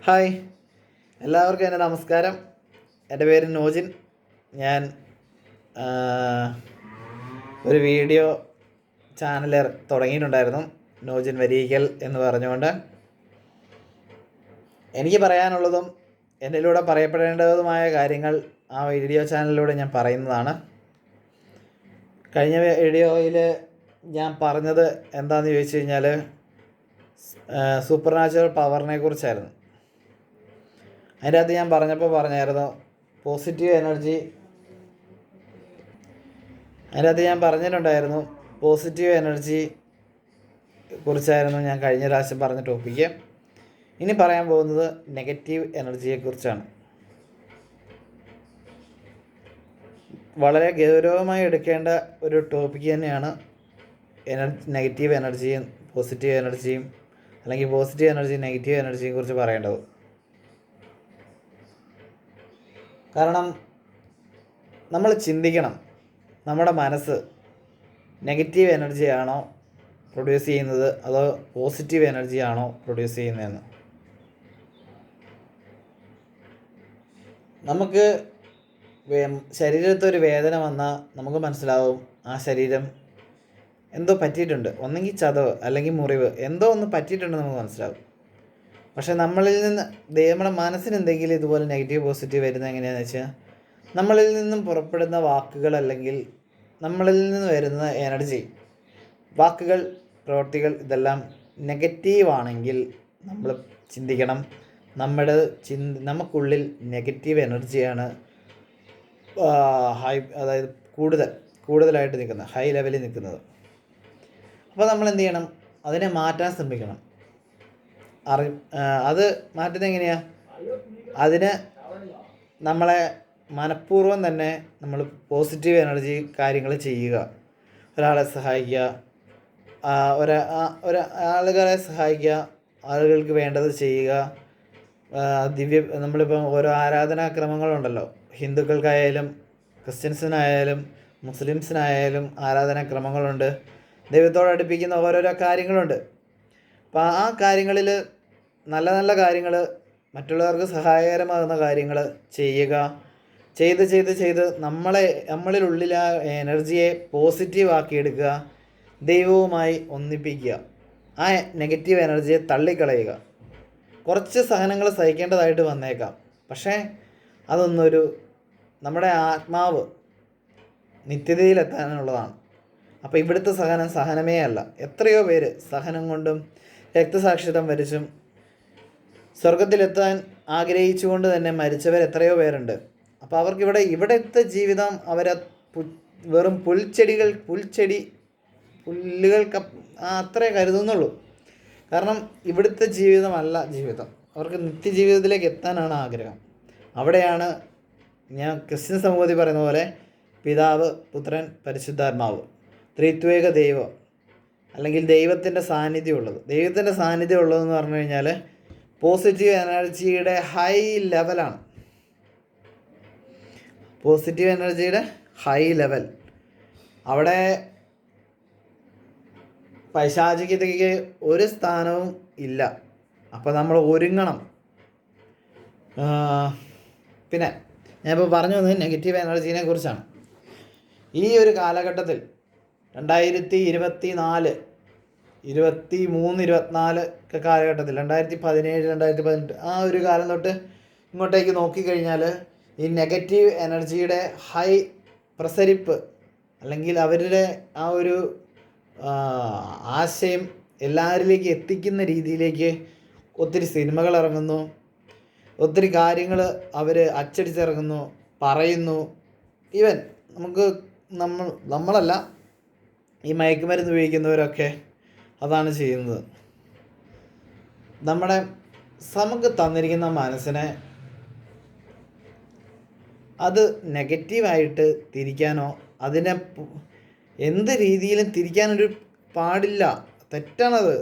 Hi, എല്ലാവർക്കും എൻ്റെ നമസ്കാരം. എൻ്റെ പേര് നോജിൻ. ഞാൻ ഒരു വീഡിയോ ചാനൽ തുടങ്ങിയിട്ടുണ്ടായിരുന്നു, നോജിൻ വരീക്കൽ എന്ന് പറഞ്ഞുകൊണ്ട്. എനിക്ക് പറയാനുള്ളതും എന്നിലൂടെ പറയപ്പെടേണ്ടതുമായ കാര്യങ്ങൾ ആ വീഡിയോ ചാനലിലൂടെ ഞാൻ പറയുന്നതാണ്. കഴിഞ്ഞ വീഡിയോയിൽ ഞാൻ പറഞ്ഞത് എന്താണെന്ന് ചോദിച്ചു കഴിഞ്ഞാൽ സൂപ്പർ നാച്ചുറൽ പവറിനെ കുറിച്ചായിരുന്നു. അതിൻ്റെ അകത്ത് ഞാൻ പറഞ്ഞായിരുന്നു പോസിറ്റീവ് എനർജി. അതിൻ്റെ അകത്ത് ഞാൻ പറഞ്ഞിട്ടുണ്ടായിരുന്നു പോസിറ്റീവ് എനർജി കുറിച്ചായിരുന്നു ഞാൻ കഴിഞ്ഞ പ്രാവശ്യം പറഞ്ഞ ടോപ്പിക്ക്. ഇനി പറയാൻ പോകുന്നത് നെഗറ്റീവ് എനർജിയെക്കുറിച്ചാണ്. വളരെ ഗൗരവമായി എടുക്കേണ്ട ഒരു ടോപ്പിക്ക് തന്നെയാണ് നെഗറ്റീവ് എനർജിയും പോസിറ്റീവ് എനർജിയും, അല്ലെങ്കിൽ പോസിറ്റീവ് എനർജിയും നെഗറ്റീവ് എനർജിയെ കുറിച്ച് പറയേണ്ടത്. കാരണം നമ്മൾ ചിന്തിക്കണം, നമ്മുടെ മനസ്സ് നെഗറ്റീവ് എനർജിയാണോ പ്രൊഡ്യൂസ് ചെയ്യുന്നത് അതോ പോസിറ്റീവ് എനർജിയാണോ പ്രൊഡ്യൂസ് ചെയ്യുന്നതെന്ന്. നമുക്ക് ശരീരത്തൊരു വേദന വന്നാൽ നമുക്ക് മനസ്സിലാവും ആ ശരീരം എന്തോ പറ്റിയിട്ടുണ്ട്, ഒന്നെങ്കിൽ ചതവ് അല്ലെങ്കിൽ മുറിവ്, എന്തോ ഒന്ന് പറ്റിയിട്ടുണ്ടെന്ന് നമുക്ക് മനസ്സിലാവും. പക്ഷെ നമ്മളിൽ നിന്ന് നമ്മുടെ മനസ്സിന് എന്തെങ്കിലും ഇതുപോലെ നെഗറ്റീവ് പോസിറ്റീവ് വരുന്നത് എങ്ങനെയാണെന്ന് വെച്ചാൽ, നമ്മളിൽ നിന്നും പുറപ്പെടുന്ന വാക്കുകൾ അല്ലെങ്കിൽ നമ്മളിൽ നിന്ന് വരുന്ന എനർജി, വാക്കുകൾ, പ്രവൃത്തികൾ ഇതെല്ലാം നെഗറ്റീവാണെങ്കിൽ നമ്മൾ ചിന്തിക്കണം, നമുക്കുള്ളിൽ നെഗറ്റീവ് എനർജിയാണ് അതായത് കൂടുതലായിട്ട് നിൽക്കുന്നത്, ഹൈ ലെവലിൽ നിൽക്കുന്നത്. അപ്പോൾ നമ്മൾ എന്ത് ചെയ്യണം, അതിനെ മാറ്റാൻ ശ്രമിക്കണം. അത് മാറ്റുന്നത് എങ്ങനെയാണ്? അതിന് നമ്മളെ മനഃപൂർവ്വം തന്നെ നമ്മൾ പോസിറ്റീവ് എനർജി കാര്യങ്ങൾ ചെയ്യുക. ഒരാളെ സഹായിക്കുക, ആളുകളെ സഹായിക്കുക, ആളുകൾക്ക് വേണ്ടത് ചെയ്യുക. നമ്മളിപ്പം ഓരോ ആരാധനാക്രമങ്ങളുണ്ടല്ലോ, ഹിന്ദുക്കൾക്കായാലും ക്രിസ്ത്യൻസിനായാലും മുസ്ലിംസിനായാലും ആരാധനാക്രമങ്ങളുണ്ട്. ദൈവത്തോട് അടുപ്പിക്കുന്ന ഓരോരോ കാര്യങ്ങളുണ്ട്. അപ്പോൾ ആ കാര്യങ്ങളിൽ നല്ല നല്ല കാര്യങ്ങൾ, മറ്റുള്ളവർക്ക് സഹായകരമാകുന്ന കാര്യങ്ങൾ ചെയ്യുക. ചെയ്ത് നമ്മളിലുള്ളിൽ ആ എനർജിയെ പോസിറ്റീവ് ആക്കിയെടുക്കുക, ദൈവവുമായി ഒന്നിപ്പിക്കുക, ആ നെഗറ്റീവ് എനർജിയെ തള്ളിക്കളയുക. കുറച്ച് സഹനങ്ങൾ സഹിക്കേണ്ടതായിട്ട് വന്നേക്കാം, പക്ഷേ നമ്മുടെ ആത്മാവ് നിത്യതയിലെത്താനുള്ളതാണ്. അപ്പോൾ ഇവിടുത്തെ സഹനമേ അല്ല. എത്രയോ പേര് സഹനം കൊണ്ടും രക്തസാക്ഷിത്വം വരിച്ചും സ്വർഗത്തിലെത്താൻ ആഗ്രഹിച്ചുകൊണ്ട് തന്നെ മരിച്ചവർ എത്രയോ പേരുണ്ട്. അപ്പോൾ അവർക്ക് ഇവിടുത്തെ ജീവിതം വെറും പുല്ലുകൾക്ക് അത്രേ കരുതുന്നുള്ളൂ. കാരണം ഇവിടുത്തെ ജീവിതമല്ല ജീവിതം. അവർക്ക് നിത്യജീവിതത്തിലേക്ക് എത്താനാണ് ആഗ്രഹം. അവിടെയാണ് ഞാൻ ക്രിസ്ത്യൻ സമൂഹത്തിൽ പറയുന്ന പോലെ പിതാവ്, പുത്രൻ, പരിശുദ്ധാത്മാവ്, ത്രിത്വേക ദൈവം, അല്ലെങ്കിൽ ദൈവത്തിൻ്റെ സാന്നിധ്യം ഉള്ളതെന്ന് പറഞ്ഞു കഴിഞ്ഞാൽ പോസിറ്റീവ് എനർജിയുടെ ഹൈ ലെവലാണ്. പോസിറ്റീവ് എനർജിയുടെ ഹൈ ലെവൽ. അവിടെ പൈശാചികതയ്ക്ക് ഒരു സ്ഥാനവും ഇല്ല. അപ്പോൾ നമ്മൾ ഒരുങ്ങണം. പിന്നെ ഞാനിപ്പോൾ പറഞ്ഞു വന്നത് നെഗറ്റീവ് എനർജീനെ കുറിച്ചാണ്. ഈ ഒരു കാലഘട്ടത്തിൽ 2024, 23, 24 ഒക്കെ കാലഘട്ടത്തിൽ, 2017, 2018 ആ ഒരു കാലം തൊട്ട് ഇങ്ങോട്ടേക്ക് നോക്കിക്കഴിഞ്ഞാൽ ഈ നെഗറ്റീവ് എനർജിയുടെ ഹൈ പ്രസരിപ്പ്, അല്ലെങ്കിൽ അവരുടെ ആ ഒരു ആശയം എല്ലാവരിലേക്ക് എത്തിക്കുന്ന രീതിയിലേക്ക് ഒത്തിരി സിനിമകൾ ഇറങ്ങുന്നു, ഒത്തിരി കാര്യങ്ങൾ അവർ അച്ചടിച്ചിറങ്ങുന്നു, പറയുന്നു. ഈവൻ നമ്മളല്ല, ഈ മയക്കുമരുന്ന് ഉപയോഗിക്കുന്നവരൊക്കെ അതാണ് ചെയ്യുന്നത്. നമുക്ക് തന്നിരിക്കുന്ന മനസ്സിനെ അത് നെഗറ്റീവായിട്ട് തിരിക്കാനോ അതിനെ എന്ത് രീതിയിലും തിരിക്കാനൊരു പാടില്ല. തെറ്റാണത്.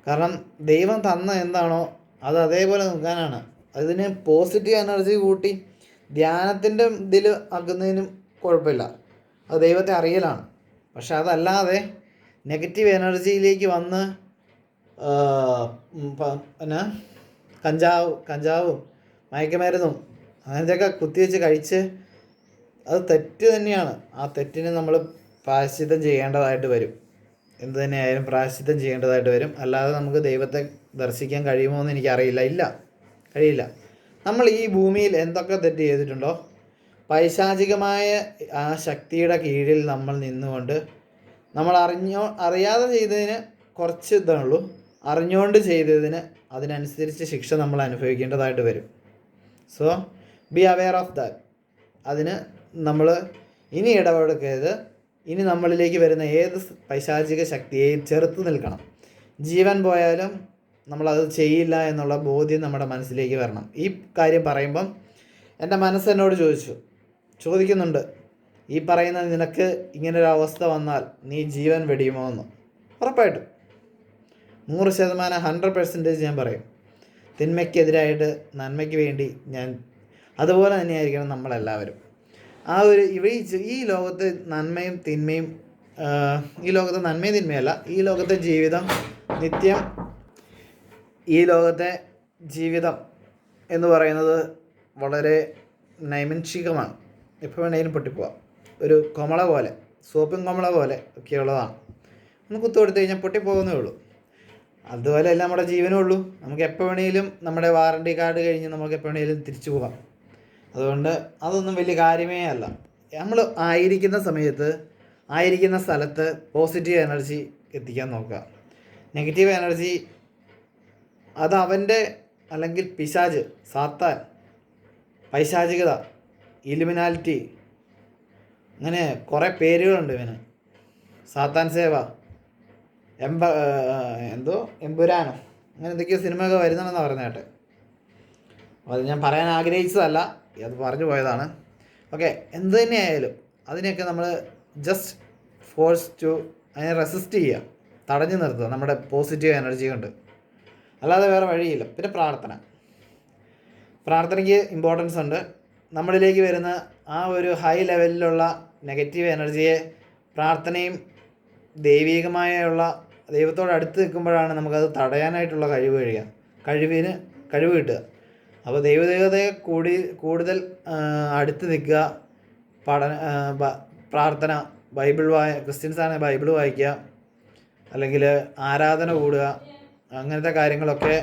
കാരണം ദൈവം തന്ന എന്താണോ അത് അതേപോലെ നിൽക്കാനാണ്. അതിന് പോസിറ്റീവ് എനർജി കൂട്ടി ധ്യാനത്തിൻ്റെ ഇതിൽ ആക്കുന്നതിനും കുഴപ്പമില്ല, അത് ദൈവത്തെ അറിയലാണ്. പക്ഷെ അതല്ലാതെ നെഗറ്റീവ് എനർജിയിലേക്ക് വന്ന് കഞ്ചാവും മയക്കുമരുന്നും അങ്ങനത്തെയൊക്കെ കുത്തിവെച്ച് കഴിച്ച് അത് തെറ്റ് തന്നെയാണ്. ആ തെറ്റിന് നമ്മൾ പ്രായശ്ചിത്തം ചെയ്യേണ്ടതായിട്ട് വരും. എന്ത് തന്നെയായാലും പ്രായശ്ചിത്തം ചെയ്യേണ്ടതായിട്ട് വരും. അല്ലാതെ നമുക്ക് ദൈവത്തെ ദർശിക്കാൻ കഴിയുമോ എന്ന് എനിക്കറിയില്ല. ഇല്ല, കഴിയില്ല. നമ്മൾ ഈ ഭൂമിയിൽ എന്തൊക്കെ തെറ്റ് ചെയ്തിട്ടുണ്ടോ, പൈശാചികമായ ആ ശക്തിയുടെ കീഴിൽ നമ്മൾ നിന്നുകൊണ്ട് നമ്മൾ അറിയാതെ ചെയ്തതിന് കുറച്ച് ഇതാണുള്ളൂ, അറിഞ്ഞുകൊണ്ട് ചെയ്തതിന് അതിനനുസരിച്ച് ശിക്ഷ നമ്മൾ അനുഭവിക്കേണ്ടതായിട്ട് വരും. So be aware of that. അതിന് നമ്മൾ ഇനി ഇടപെടരുത്. ഇനി നമ്മളിലേക്ക് വരുന്ന ഏത് പൈശാചിക ശക്തിയെയും ചെറുത്ത് നിൽക്കണം. ജീവൻ പോയാലും നമ്മളത് ചെയ്യില്ല എന്നുള്ള ബോധ്യം നമ്മുടെ മനസ്സിലേക്ക് വരണം. ഈ കാര്യം പറയുമ്പം എൻ്റെ മനസ്സെന്നോട് ചോദിക്കുന്നുണ്ട്, ഈ പറയുന്ന നിനക്ക് ഇങ്ങനൊരു അവസ്ഥ വന്നാൽ നീ ജീവൻ വെടിയുമോ എന്ന്. ഉറപ്പായിട്ടും 100% 100% ഞാൻ പറയും. തിന്മയ്ക്കെതിരായിട്ട് നന്മയ്ക്ക് വേണ്ടി ഞാൻ അതുപോലെ തന്നെയായിരിക്കണം നമ്മളെല്ലാവരും. ആ ഒരു ഈ ലോകത്ത് നന്മയും തിന്മയും, ഈ ലോകത്തെ നന്മയും തിന്മയല്ല, ഈ ലോകത്തെ ജീവിതം നിത്യം, ഈ ലോകത്തെ ജീവിതം എന്ന് പറയുന്നത് വളരെ നൈമിഷികമാണ്. എപ്പോൾ വേണമെങ്കിലും പൊട്ടിപ്പോവാം. ഒരു കുമള പോലെ, സോപ്പും കുമള പോലെ ഒക്കെയുള്ളതാണ്. ഒന്ന് കുത്തുകൊടുത്തു കഴിഞ്ഞാൽ പൊട്ടിപ്പോകുന്നേ ഉള്ളൂ. അതുപോലെയല്ല നമ്മുടെ ജീവനും ഉള്ളൂ. നമുക്ക് എപ്പോൾ വേണമെങ്കിലും നമ്മുടെ വാറണ്ടി കാർഡ് കഴിഞ്ഞ് നമുക്ക് എപ്പോൾ വേണമെങ്കിലും തിരിച്ചു പോകാം. അതുകൊണ്ട് അതൊന്നും വലിയ കാര്യമേ അല്ല. നമ്മൾ ആയിരിക്കുന്ന സമയത്ത്, ആയിരിക്കുന്ന സ്ഥലത്ത് പോസിറ്റീവ് എനർജി എത്തിക്കാൻ നോക്കുക. നെഗറ്റീവ് എനർജി അത് അവൻ്റെ, അല്ലെങ്കിൽ പിശാച്, സാത്താൻ, പൈശാചികത, ഇലുമിനാലിറ്റി, അങ്ങനെ കുറേ പേരുകളുണ്ട് ഇവന്. സാത്താൻ സേവ, എമ്പുരാനോ അങ്ങനെ എന്തൊക്കെയോ സിനിമയൊക്കെ വരുന്നുണ്ടെന്ന് പറഞ്ഞ കേട്ടെ. അത് ഞാൻ പറയാൻ ആഗ്രഹിച്ചതല്ല, അത് പറഞ്ഞു പോയതാണ്. ഓക്കെ, എന്ത് തന്നെയായാലും അതിനെയൊക്കെ നമ്മൾ ജസ്റ്റ് ഫോഴ്സ് ടു അതിനെ റെസിസ്റ്റ് ചെയ്യുക, തടഞ്ഞു നിർത്തുക നമ്മുടെ പോസിറ്റീവ് എനർജി കൊണ്ട്. അല്ലാതെ വേറെ വഴിയില്ല. പിന്നെ പ്രാർത്ഥനയ്ക്ക് ഇമ്പോർട്ടൻസ് ഉണ്ട്. നമ്മളിലേക്ക് വരുന്ന ആ ഒരു ഹൈ ലെവലിലുള്ള നെഗറ്റീവ് എനർജിയെ പ്രാർത്ഥനയും ദൈവികമായുള്ള ദൈവത്തോട് അടുത്ത് നിൽക്കുമ്പോഴാണ് നമുക്കത് തടയാനായിട്ടുള്ള കഴിവ് കിട്ടുക. അപ്പോൾ ദൈവദേവതയെ കൂടുതൽ അടുത്ത് നിൽക്കുക, പ്രാർത്ഥന, ക്രിസ്ത്യൻസാണെങ്കിൽ ബൈബിൾ വായിക്കുക, അല്ലെങ്കിൽ ആരാധന കൂടുക, അങ്ങനത്തെ കാര്യങ്ങളൊക്കെ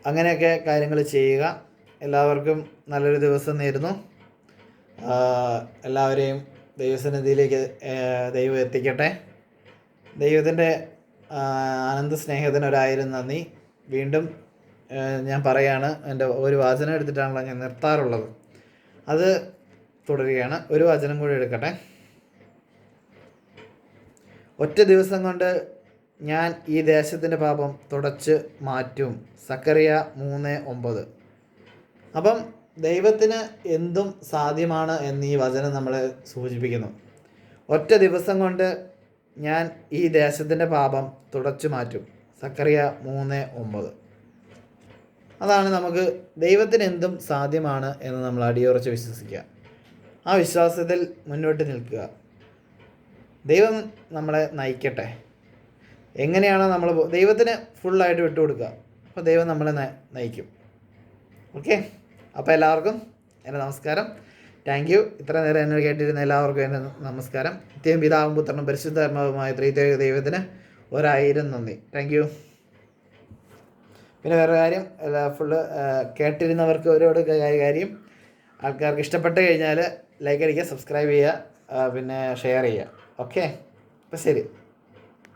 അങ്ങനെയൊക്കെ കാര്യങ്ങൾ ചെയ്യുക. എല്ലാവർക്കും നല്ലൊരു ദിവസം നേരുന്നു. എല്ലാവരെയും ദൈവസന്നിധിയിലേക്ക് ദൈവം എത്തിക്കട്ടെ. ദൈവത്തിൻ്റെ അനന്ത സ്നേഹത്തിന് 1000 നന്ദി. വീണ്ടും ഞാൻ പറയാണ്, എൻ്റെ ഒരു വചനം എടുത്തിട്ടാണല്ലോ ഞാൻ നിർത്താറുള്ളത്, അത് തുടരുകയാണ്. ഒരു വചനം കൂടി എടുക്കട്ടെ. ഒറ്റ ദിവസം കൊണ്ട് ഞാൻ ഈ ദേശത്തിൻ്റെ പാപം തുടച്ച് മാറ്റും. സക്കറിയ 3:9. അപ്പം ദൈവത്തിന് എന്തും സാധ്യമാണ് എന്ന് ഈ വചനം നമ്മളെ സൂചിപ്പിക്കുന്നു. ഒറ്റ ദിവസം കൊണ്ട് ഞാൻ ഈ ദേശത്തിൻ്റെ പാപം തുടച്ചു മാറ്റും. സക്കറിയ 3:9. അതാണ് നമുക്ക് ദൈവത്തിന് എന്തും സാധ്യമാണ് എന്ന് നമ്മൾ അടിയുറച്ച് വിശ്വസിക്കുക. ആ വിശ്വാസത്തിൽ മുന്നോട്ട് നിൽക്കുക. ദൈവം നമ്മളെ നയിക്കട്ടെ. എങ്ങനെയാണോ നമ്മൾ ദൈവത്തിന് ഫുള്ളായിട്ട് വിട്ടുകൊടുക്കുക, അപ്പോൾ ദൈവം നമ്മളെ നയിക്കും. ഓക്കെ, അപ്പോൾ എല്ലാവർക്കും എൻ്റെ നമസ്കാരം. Thank you. ഇത്ര നേരം എന്നെ കേട്ടിരുന്ന എല്ലാവർക്കും എൻ്റെ നമസ്കാരം. നിത്യം പിതാവും പുത്രനും പരിശുദ്ധാത്മാവുമായ ത്രിത്വൈക ദൈവത്തിന് 1000 നന്ദി. Thank you. പിന്നെ വേറെ കാര്യം, കേട്ടിരുന്നവർക്ക് ഒരുപാട് കാര്യം, ആൾക്കാർക്ക് ഇഷ്ടപ്പെട്ട് കഴിഞ്ഞാൽ ലൈക്ക് അടിക്കുക, സബ്സ്ക്രൈബ് ചെയ്യുക, പിന്നെ ഷെയർ ചെയ്യുക. ഓക്കെ, അപ്പോൾ ശരി.